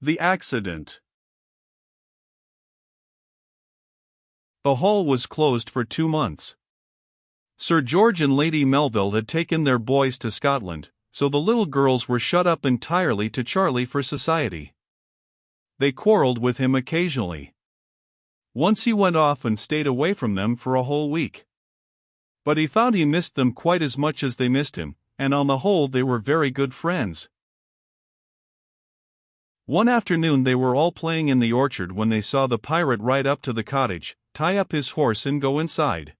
The accident. The hall was closed for 2 months. Sir George and Lady Melville had taken their boys to Scotland, so the little girls were shut up entirely to Charlie for society. They quarreled with him occasionally. Once he went off and stayed away from them for a whole week. But he found he missed them quite as much as they missed him, and on the whole they were very good friends. One afternoon they were all playing in the orchard when they saw the pirate ride up to the cottage, tie up his horse and go inside.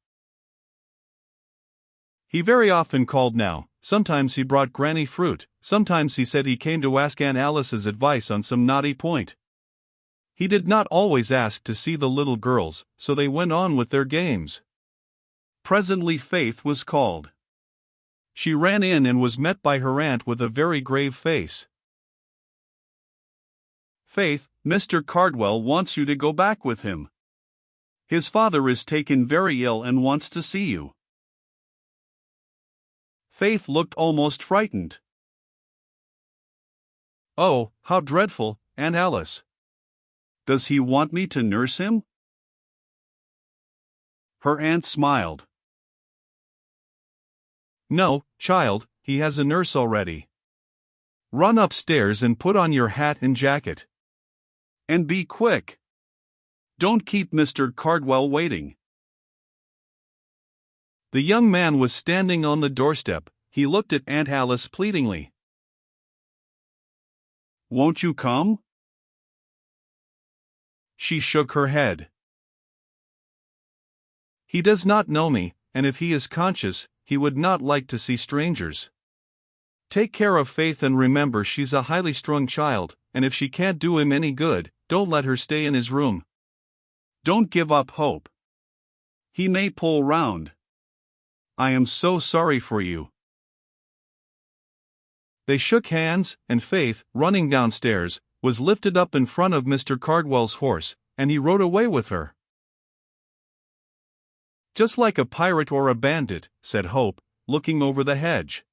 He very often called now. Sometimes he brought Granny fruit, sometimes he said he came to ask Aunt Alice's advice on some knotty point. He did not always ask to see the little girls, so they went on with their games. Presently Faith was called. She ran in and was met by her aunt with a very grave face. "Faith, Mr. Cardwell wants you to go back with him. His father is taken very ill and wants to see you." Faith looked almost frightened. "Oh, how dreadful, Aunt Alice. Does he want me to nurse him?" Her aunt smiled. "No, child, he has a nurse already. Run upstairs and put on your hat and jacket. And be quick. Don't keep Mr. Cardwell waiting." The young man was standing on the doorstep. He looked at Aunt Alice pleadingly. "Won't you come?" She shook her head. "He does not know me, and if he is conscious, he would not like to see strangers. Take care of Faith and remember she's a highly strung child, and if she can't do him any good, don't let her stay in his room. Don't give up hope. He may pull round. I am so sorry for you." They shook hands, and Faith, running downstairs, was lifted up in front of Mr. Cardwell's horse, and he rode away with her. "Just like a pirate or a bandit," said Hope, looking over the hedge.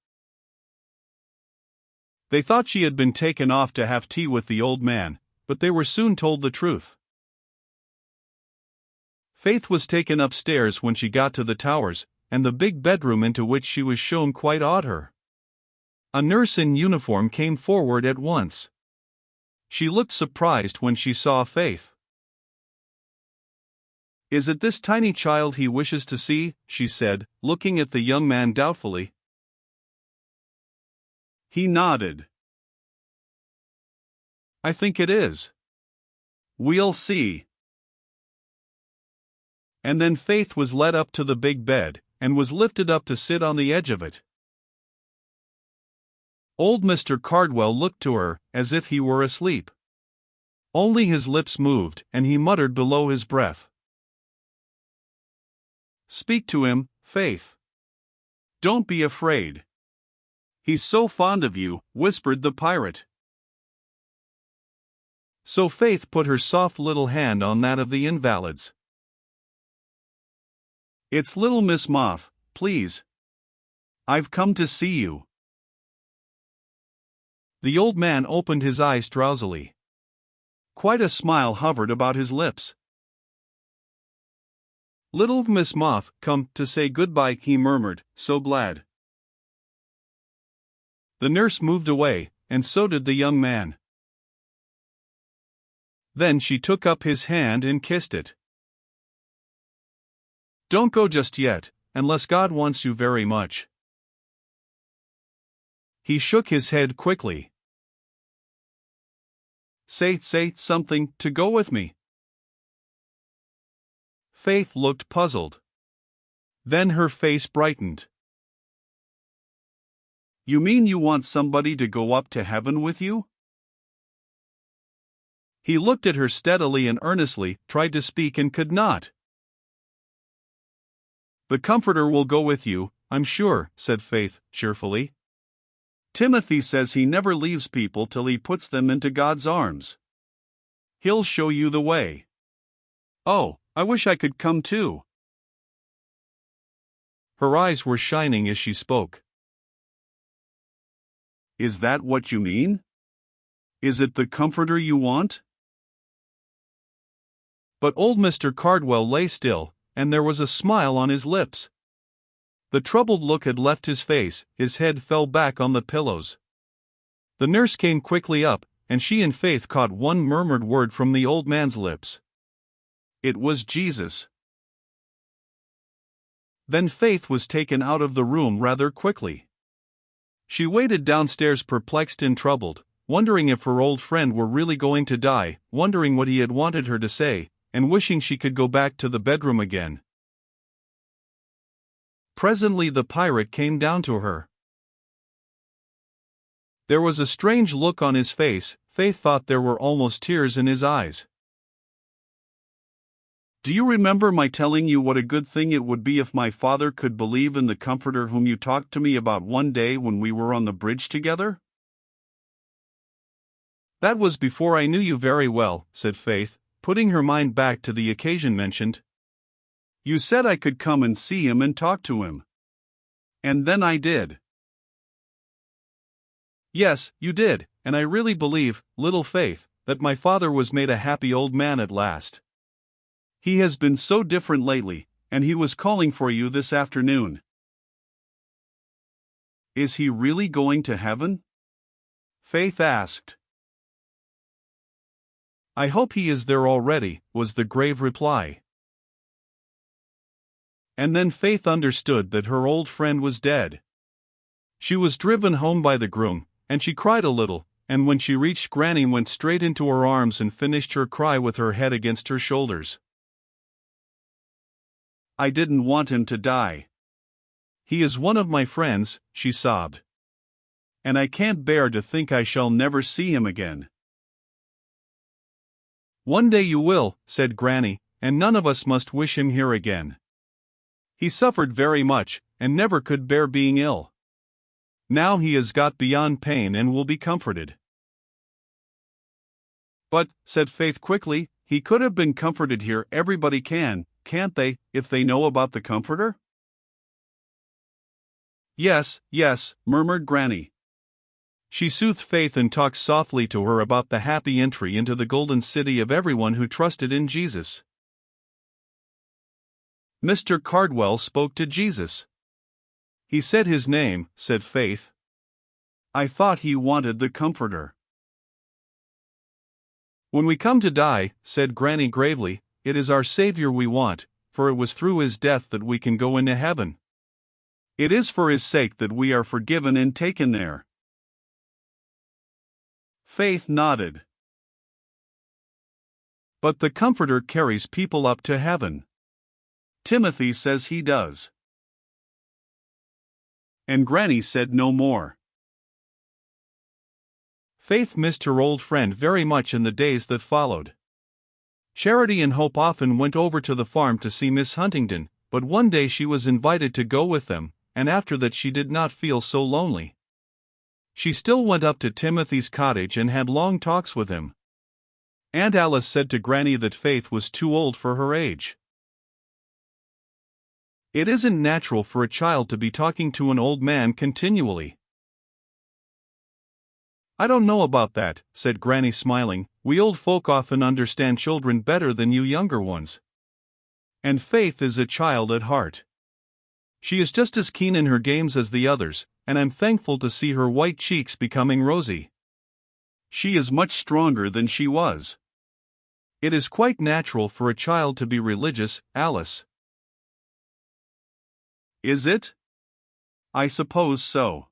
They thought she had been taken off to have tea with the old man, but they were soon told the truth. Faith was taken upstairs when she got to the towers, and the big bedroom into which she was shown quite awed her. A nurse in uniform came forward at once. She looked surprised when she saw Faith. "Is it this tiny child he wishes to see?" she said, looking at the young man doubtfully. He nodded. "I think it is. We'll see." And then Faith was led up to the big bed, and was lifted up to sit on the edge of it. Old Mr. Cardwell looked to her, as if he were asleep. Only his lips moved, and he muttered below his breath. "Speak to him, Faith. Don't be afraid. He's so fond of you," whispered the pirate. So Faith put her soft little hand on that of the invalid's. "It's Little Miss Moth, please. I've come to see you." The old man opened his eyes drowsily. Quite a smile hovered about his lips. "Little Miss Moth, come to say goodbye," he murmured, "so glad." The nurse moved away, and so did the young man. Then she took up his hand and kissed it. "Don't go just yet, unless God wants you very much." He shook his head quickly. Say something to go with me." Faith looked puzzled. Then her face brightened. "You mean you want somebody to go up to heaven with you?" He looked at her steadily and earnestly, tried to speak and could not. "The Comforter will go with you, I'm sure," said Faith, cheerfully. "Timothy says he never leaves people till he puts them into God's arms. He'll show you the way. Oh, I wish I could come too." Her eyes were shining as she spoke. "Is that what you mean? Is it the comforter you want? But old Mr. Cardwell lay still, and there was a smile on his lips. The troubled look had left his face, his head fell back on the pillows. The nurse came quickly up, and she and Faith caught one murmured word from the old man's lips. It was Jesus. Then Faith was taken out of the room rather quickly. She waited downstairs perplexed and troubled, wondering if her old friend were really going to die, wondering what he had wanted her to say, and wishing she could go back to the bedroom again. Presently the pirate came down to her. There was a strange look on his face. Faith thought there were almost tears in his eyes. Do you remember my telling you what a good thing it would be if my father could believe in the Comforter whom you talked to me about one day when we were on the bridge together? That was before I knew you very well, said Faith, putting her mind back to the occasion mentioned. You said I could come and see him and talk to him. And then I did. Yes, you did, and I really believe, little Faith, that my father was made a happy old man at last. He has been so different lately, and he was calling for you this afternoon. Is he really going to heaven? Faith asked. I hope he is there already, was the grave reply. And then Faith understood that her old friend was dead. She was driven home by the groom, and she cried a little, and when she reached Granny went straight into her arms and finished her cry with her head against her shoulders. I didn't want him to die. He is one of my friends, she sobbed. And I can't bear to think I shall never see him again. One day you will, said Granny, and none of us must wish him here again. He suffered very much, and never could bear being ill. Now he has got beyond pain and will be comforted. But, said Faith quickly, he could have been comforted here. Everybody can, can't they, if they know about the Comforter? Yes, yes, murmured Granny. She soothed Faith and talked softly to her about the happy entry into the golden city of everyone who trusted in Jesus. Mr. Cardwell spoke to Jesus. He said his name, said Faith. I thought he wanted the Comforter. When we come to die, said Granny gravely, it is our Savior we want, for it was through his death that we can go into heaven. It is for his sake that we are forgiven and taken there. Faith nodded. But the Comforter carries people up to heaven. Timothy says he does. And Granny said no more. Faith missed her old friend very much in the days that followed. Charity and Hope often went over to the farm to see Miss Huntingdon, but one day she was invited to go with them, and after that she did not feel so lonely. She still went up to Timothy's cottage and had long talks with him. Aunt Alice said to Granny that Faith was too old for her age. It isn't natural for a child to be talking to an old man continually. I don't know about that, said Granny smiling. We old folk often understand children better than you younger ones. And Faith is a child at heart. She is just as keen in her games as the others, and I'm thankful to see her white cheeks becoming rosy. She is much stronger than she was. It is quite natural for a child to be religious, Alice. Is it? I suppose so.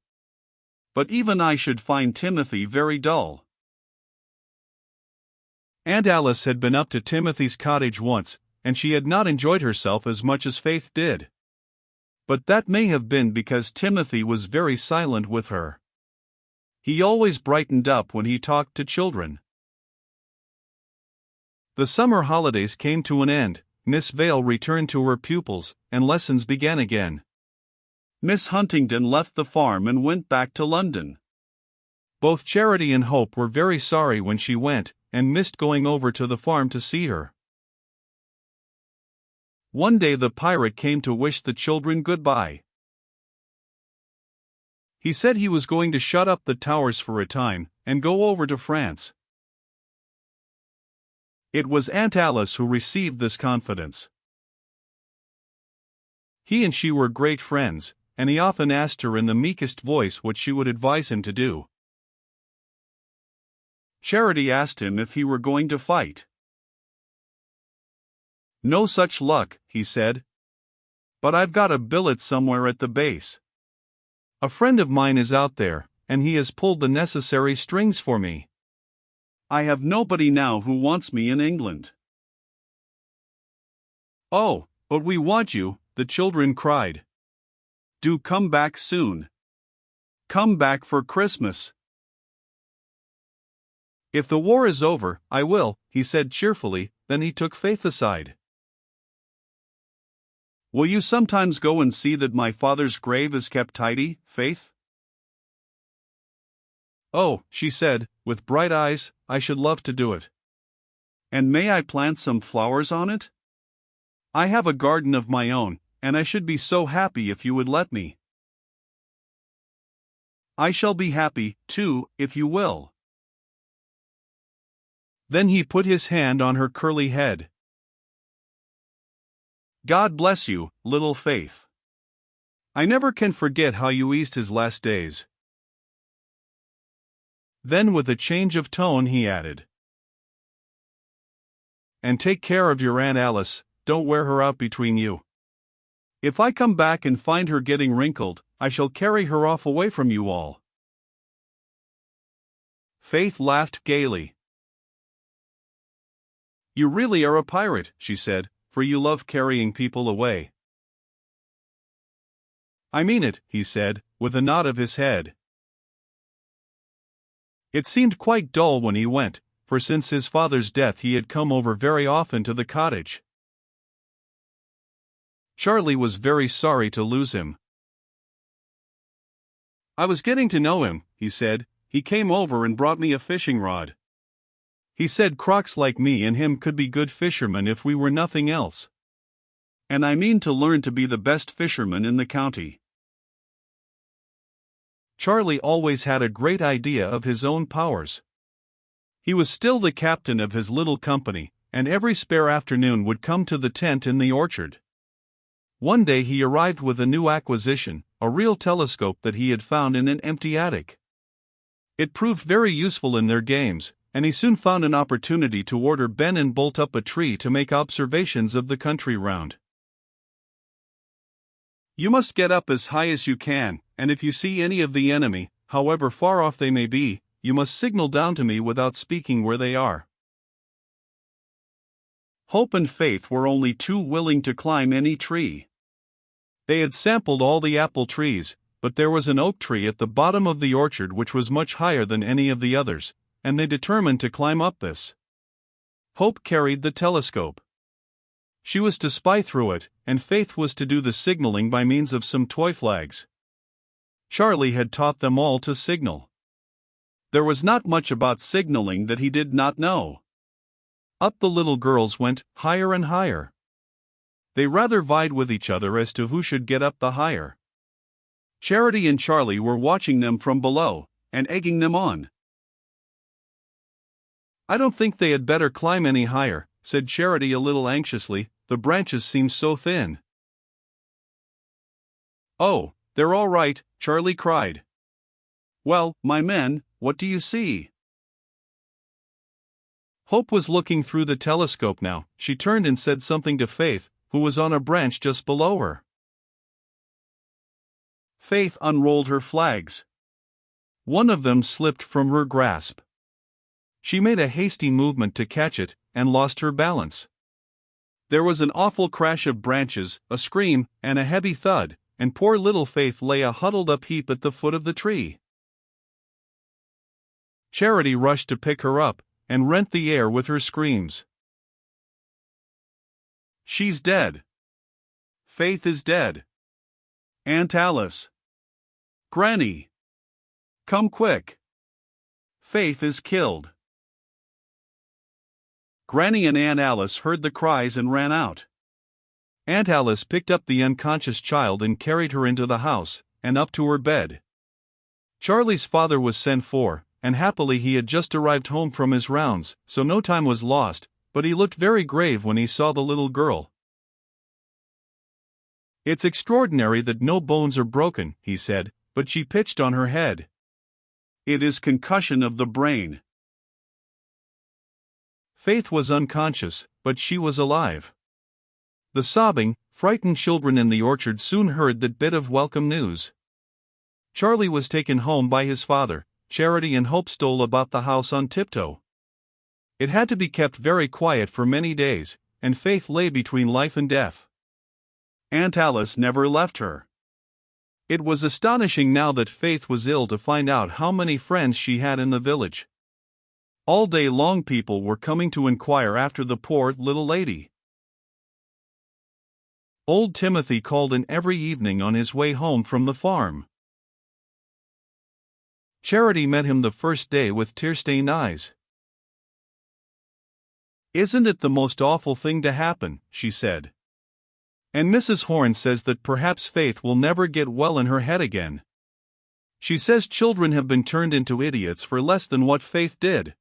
But even I should find Timothy very dull. Aunt Alice had been up to Timothy's cottage once, and she had not enjoyed herself as much as Faith did. But that may have been because Timothy was very silent with her. He always brightened up when he talked to children. The summer holidays came to an end, Miss Vale returned to her pupils, and lessons began again. Miss Huntingdon left the farm and went back to London. Both Charity and Hope were very sorry when she went, and missed going over to the farm to see her. One day the pirate came to wish the children goodbye. He said he was going to shut up the towers for a time, and go over to France. It was Aunt Alice who received this confidence. He and she were great friends, and he often asked her in the meekest voice what she would advise him to do. Charity asked him if he were going to fight. "No such luck," he said. "But I've got a billet somewhere at the base. A friend of mine is out there, and he has pulled the necessary strings for me. I have nobody now who wants me in England." "Oh, but we want you," the children cried. "Do come back soon. Come back for Christmas." "If the war is over, I will," he said cheerfully. Then he took Faith aside. "Will you sometimes go and see that my father's grave is kept tidy, Faith?" "Oh," she said, with bright eyes, "I should love to do it." "And may I plant some flowers on it? I have a garden of my own, and I should be so happy if you would let me." "I shall be happy, too, if you will." Then he put his hand on her curly head. "God bless you, little Faith. I never can forget how you eased his last days." Then with a change of tone he added, "And take care of your Aunt Alice, don't wear her out between you. If I come back and find her getting wrinkled, I shall carry her off away from you all." Faith laughed gaily. "You really are a pirate," she said, "for you love carrying people away." "I mean it," he said, with a nod of his head. It seemed quite dull when he went, for since his father's death he had come over very often to the cottage. Charlie was very sorry to lose him. "I was getting to know him," he said. "He came over and brought me a fishing rod. He said crocks like me and him could be good fishermen if we were nothing else. And I mean to learn to be the best fisherman in the county." Charlie always had a great idea of his own powers. He was still the captain of his little company, and every spare afternoon would come to the tent in the orchard. One day he arrived with a new acquisition, a real telescope that he had found in an empty attic. It proved very useful in their games, and he soon found an opportunity to order Ben and bolt up a tree to make observations of the country round. "You must get up as high as you can, and if you see any of the enemy, however far off they may be, you must signal down to me without speaking where they are." Hope and Faith were only too willing to climb any tree. They had sampled all the apple trees, but there was an oak tree at the bottom of the orchard which was much higher than any of the others, and they determined to climb up this. Hope carried the telescope. She was to spy through it, and Faith was to do the signaling by means of some toy flags. Charlie had taught them all to signal. There was not much about signaling that he did not know. Up the little girls went, higher and higher. They rather vied with each other as to who should get up the higher. Charity and Charlie were watching them from below, and egging them on. "I don't think they had better climb any higher," said Charity a little anxiously. "The branches seem so thin." "Oh, they're all right," Charlie cried. "Well, my men, what do you see?" Hope was looking through the telescope now. She turned and said something to Faith, who was on a branch just below her. Faith unrolled her flags. One of them slipped from her grasp. She made a hasty movement to catch it, and lost her balance. There was an awful crash of branches, a scream, and a heavy thud, and poor little Faith lay a huddled-up heap at the foot of the tree. Charity rushed to pick her up, and rent the air with her screams. "She's dead. Faith is dead. Aunt Alice. Granny. Come quick. Faith is killed." Granny and Aunt Alice heard the cries and ran out. Aunt Alice picked up the unconscious child and carried her into the house, and up to her bed. Charlie's father was sent for, and happily he had just arrived home from his rounds, so no time was lost, but he looked very grave when he saw the little girl. "It's extraordinary that no bones are broken," he said, "but she pitched on her head. It is concussion of the brain." Faith was unconscious, but she was alive. The sobbing, frightened children in the orchard soon heard that bit of welcome news. Charlie was taken home by his father. Charity and Hope stole about the house on tiptoe. It had to be kept very quiet for many days, and Faith lay between life and death. Aunt Alice never left her. It was astonishing now that Faith was ill to find out how many friends she had in the village. All day long people were coming to inquire after the poor little lady. Old Timothy called in every evening on his way home from the farm. Charity met him the first day with tear-stained eyes. "Isn't it the most awful thing to happen?" she said. "And Mrs. Horn says that perhaps Faith will never get well in her head again. She says children have been turned into idiots for less than what Faith did.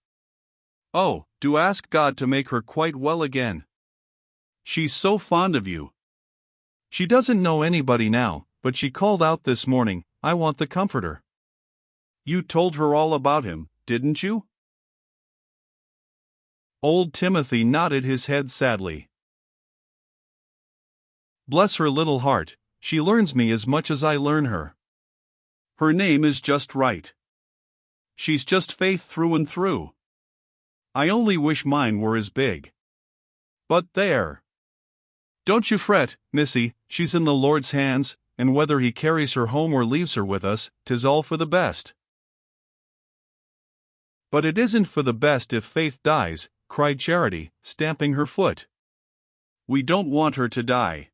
Oh, do ask God to make her quite well again. She's so fond of you. She doesn't know anybody now, but she called out this morning, 'I want the comforter.' You told her all about him, didn't you?" Old Timothy nodded his head sadly. "Bless her little heart, she learns me as much as I learn her. Her name is just right. She's just Faith through and through. I only wish mine were as big. But there. Don't you fret, Missy, she's in the Lord's hands, and whether he carries her home or leaves her with us, 'tis all for the best." "But it isn't for the best if Faith dies," cried Charity, stamping her foot. "We don't want her to die.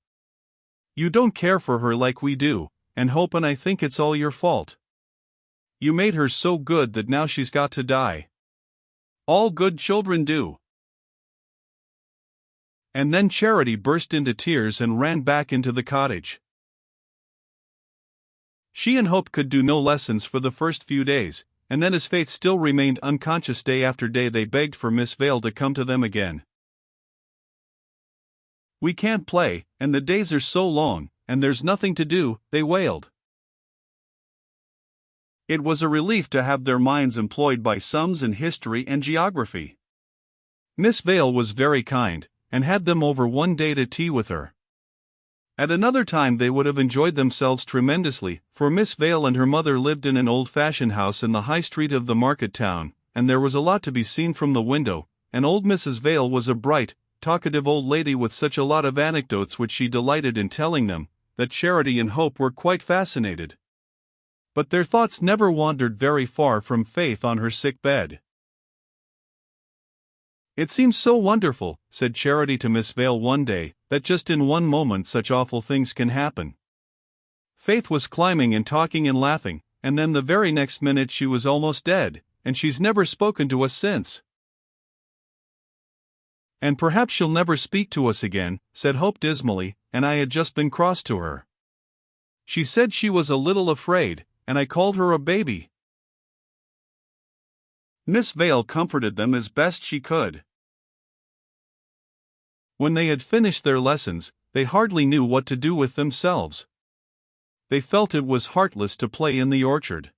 You don't care for her like we do, and Hope and I think it's all your fault. You made her so good that now she's got to die. All good children do." And then Charity burst into tears and ran back into the cottage. She and Hope could do no lessons for the first few days, and then as Faith still remained unconscious day after day they begged for Miss Vale to come to them again. "We can't play, and the days are so long, and there's nothing to do," they wailed. It was a relief to have their minds employed by sums and history and geography. Miss Vale was very kind, and had them over one day to tea with her. At another time they would have enjoyed themselves tremendously, for Miss Vale and her mother lived in an old-fashioned house in the high street of the market town, and there was a lot to be seen from the window, and old Mrs. Vale was a bright, talkative old lady with such a lot of anecdotes which she delighted in telling them, that Charity and Hope were quite fascinated. But their thoughts never wandered very far from Faith on her sick bed. "It seems so wonderful," said Charity to Miss Vale one day, "that just in one moment such awful things can happen. Faith was climbing and talking and laughing, and then the very next minute she was almost dead, and she's never spoken to us since." "And perhaps she'll never speak to us again," said Hope dismally, and I had just been cross to her. "She said she was a little afraid, and I called her a baby." Miss Vale comforted them as best she could. When they had finished their lessons, they hardly knew what to do with themselves. They felt it was heartless to play in the orchard.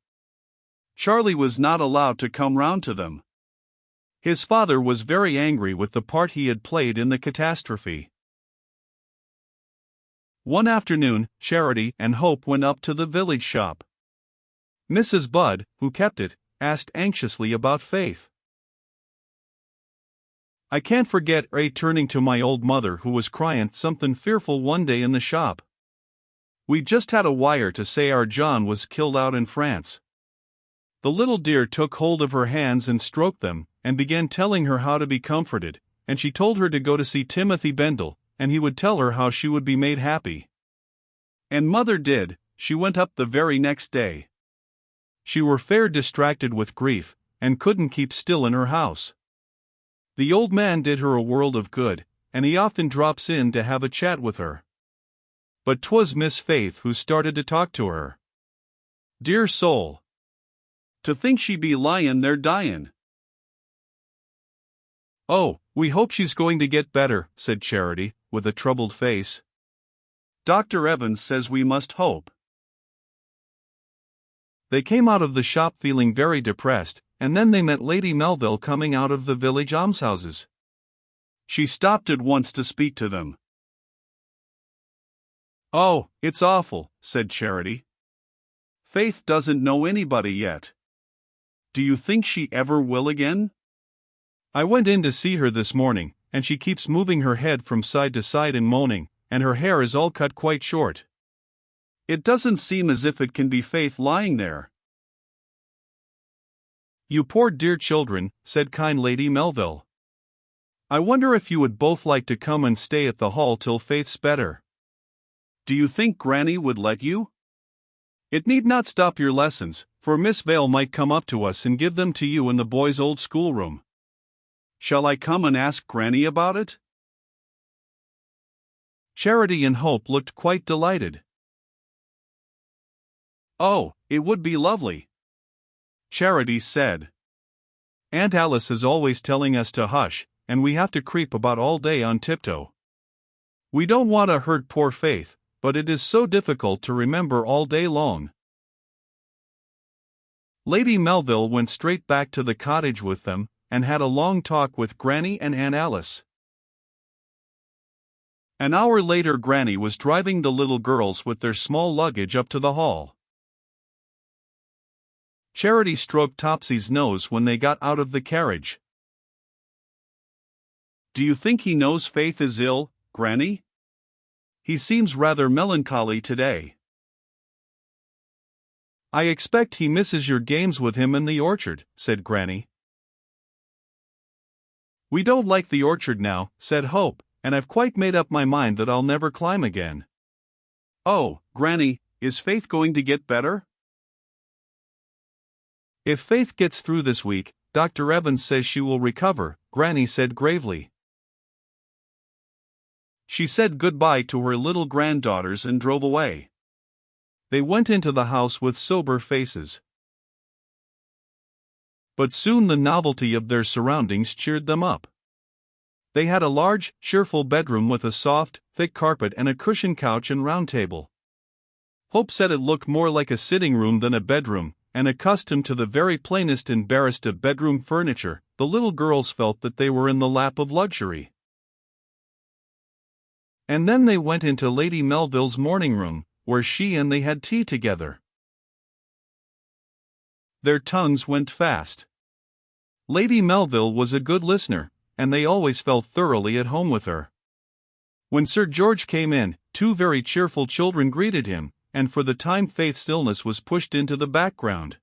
Charlie was not allowed to come round to them. His father was very angry with the part he had played in the catastrophe. One afternoon, Charity and Hope went up to the village shop. Mrs. Budd, who kept it, asked anxiously about Faith. "I can't forget turning to my old mother who was crying something fearful one day in the shop. We just had a wire to say our John was killed out in France." The little dear took hold of her hands and stroked them, and began telling her how to be comforted, and she told her to go to see Timothy Bendel, and he would tell her how she would be made happy. And mother did. She went up the very next day. She were fair distracted with grief, and couldn't keep still in her house. The old man did her a world of good, and he often drops in to have a chat with her. But 'twas Miss Faith who started to talk to her. Dear soul! To think she be lyin' there dyin'. Oh, we hope she's going to get better, said Charity, with a troubled face. Dr. Evans says we must hope. They came out of the shop feeling very depressed, and then they met Lady Melville coming out of the village almshouses. She stopped at once to speak to them. Oh, it's awful, said Charity. Faith doesn't know anybody yet. Do you think she ever will again? I went in to see her this morning, and she keeps moving her head from side to side and moaning, and her hair is all cut quite short. It doesn't seem as if it can be Faith lying there. You poor dear children, said kind Lady Melville. I wonder if you would both like to come and stay at the Hall till Faith's better. Do you think Granny would let you? It need not stop your lessons, for Miss Vale might come up to us and give them to you in the boys' old schoolroom. Shall I come and ask Granny about it? Charity and Hope looked quite delighted. Oh, it would be lovely, Charity said. Aunt Alice is always telling us to hush, and we have to creep about all day on tiptoe. We don't want to hurt poor Faith, but it is so difficult to remember all day long. Lady Melville went straight back to the cottage with them, and had a long talk with Granny and Aunt Alice. An hour later Granny was driving the little girls with their small luggage up to the Hall. Charity stroked Topsy's nose when they got out of the carriage. Do you think he knows Faith is ill, Granny? He seems rather melancholy today. I expect he misses your games with him in the orchard, said Granny. We don't like the orchard now, said Hope, and I've quite made up my mind that I'll never climb again. Oh, Granny, is Faith going to get better? If Faith gets through this week, Dr. Evans says she will recover, Granny said gravely. She said goodbye to her little granddaughters and drove away. They went into the house with sober faces. But soon the novelty of their surroundings cheered them up. They had a large, cheerful bedroom with a soft, thick carpet and a cushioned couch and round table. Hope said it looked more like a sitting room than a bedroom, and accustomed to the very plainest and barest of bedroom furniture, the little girls felt that they were in the lap of luxury. And then they went into Lady Melville's morning room, where she and they had tea together. Their tongues went fast. Lady Melville was a good listener, and they always felt thoroughly at home with her. When Sir George came in, two very cheerful children greeted him, and for the time Faith's illness was pushed into the background.